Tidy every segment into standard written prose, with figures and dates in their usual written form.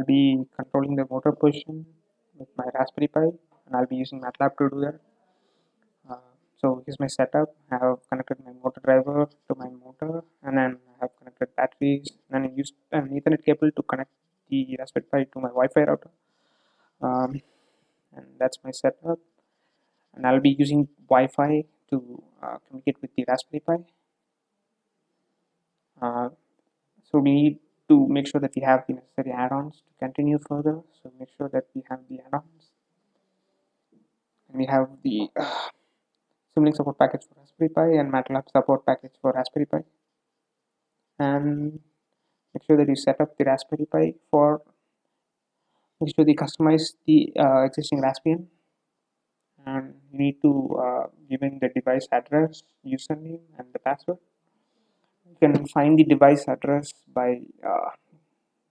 I'll be controlling the motor position with my Raspberry Pi, and I'll be using MATLAB to do that. So here's my setup. I have connected my motor driver to my motor, and then I have connected batteries, and then I used an Ethernet cable to connect the Raspberry Pi to my Wi-Fi router. And that's my setup. And I'll be using Wi-Fi to communicate with the Raspberry Pi. So we need to make sure that we have the necessary add-ons to continue further. So make sure that we have the add-ons, and we have the Simulink support package for Raspberry Pi and MATLAB support package for Raspberry Pi. And make sure that you set up the Raspberry Pi for, make sure you customize the existing Raspbian, and you need to give in the device address, username, and the password. You can find the device address by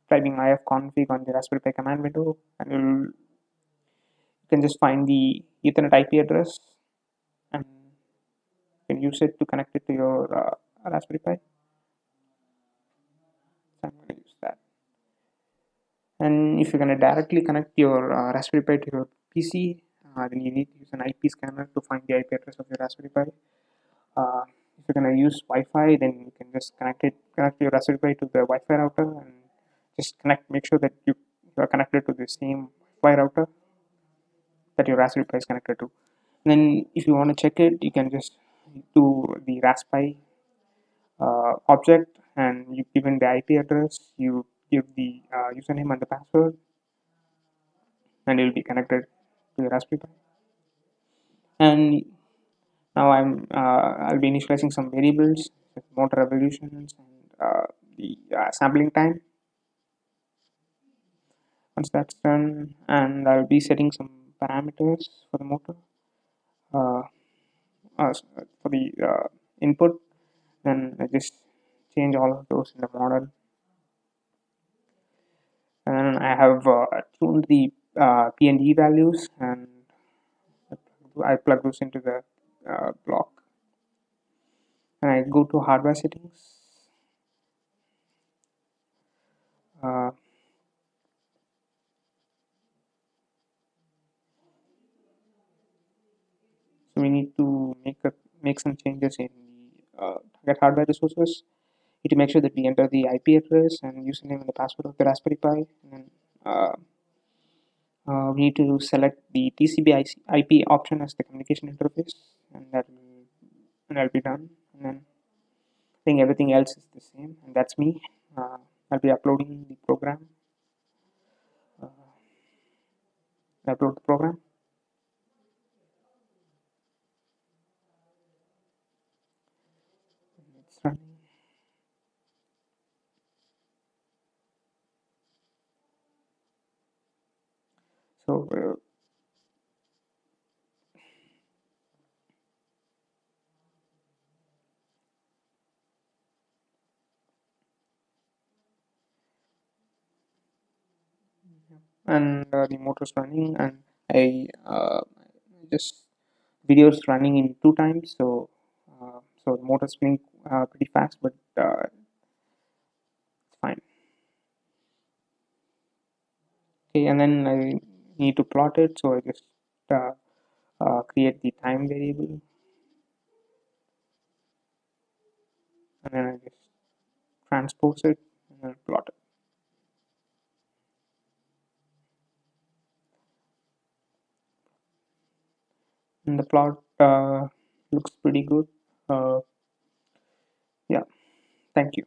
typing ifconfig on the Raspberry Pi command window, and you can just find the Ethernet IP address, and you can use it to connect it to your Raspberry Pi. So I'm going to use that. And if you're going to directly connect your Raspberry Pi to your PC, then you need to use an IP scanner to find the IP address of your Raspberry Pi. If you're going to use Wi-Fi, then you can just connect your Raspberry Pi to the Wi-Fi router, and just make sure that you are connected to the same Wi-Fi router that your Raspberry Pi is connected to. And then if you want to check it, you can just do the Raspberry object, and you give in the IP address, you give the username and the password, and it will be connected to the Raspberry Pi. And now I'll be initializing some variables with motor revolutions and the sampling time. Once that's done, and I'll be setting some parameters for the motor for the input. Then I just change all of those in the model, and I have tuned the P&E values, and I plug those into the block, and I go to hardware settings. So we need to make some changes in the target hardware resources. We need to make sure that we enter the IP address and username and the password of the Raspberry Pi, and then we need to select the TCP IP option as the communication interface, and that'll be done. And then I think everything else is the same, and that's me. I'll be uploading the program. Upload the program. It's running. So and the motor is running, and I just video is running in 2 times, so the motor is spinning pretty fast, but it's fine. Okay, and then I need to plot it, so I just create the time variable, and then I just transpose it and then plot it. And the plot looks pretty good. Yeah, thank you.